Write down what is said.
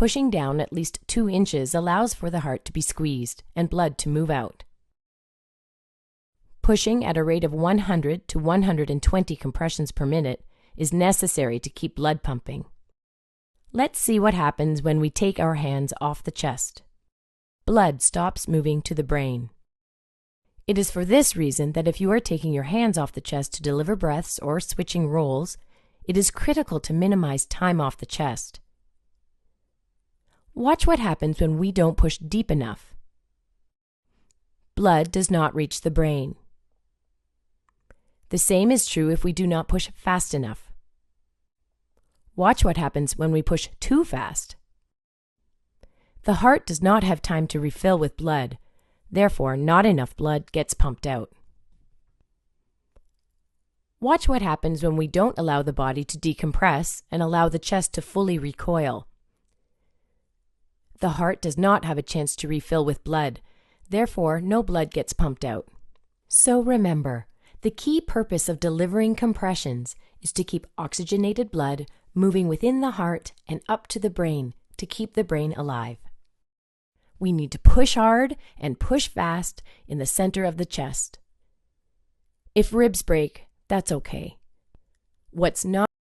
Pushing down at least 2 inches allows for the heart to be squeezed and blood to move out. Pushing at a rate of 100 to 120 compressions per minute is necessary to keep blood pumping. Let's see what happens when we take our hands off the chest. Blood stops moving to the brain. It is for this reason that if you are taking your hands off the chest to deliver breaths or switching roles, it is critical to minimize time off the chest. Watch what happens when we don't push deep enough. Blood does not reach the brain. The same is true if we do not push fast enough. Watch what happens when we push too fast. The heart does not have time to refill with blood, therefore not enough blood gets pumped out. Watch what happens when we don't allow the body to decompress and allow the chest to fully recoil. The heart does not have a chance to refill with blood, therefore no blood gets pumped out. So remember, the key purpose of delivering compressions is to keep oxygenated blood moving within the heart and up to the brain to keep the brain alive. We need to push hard and push fast in the center of the chest. If ribs break, that's okay. What's not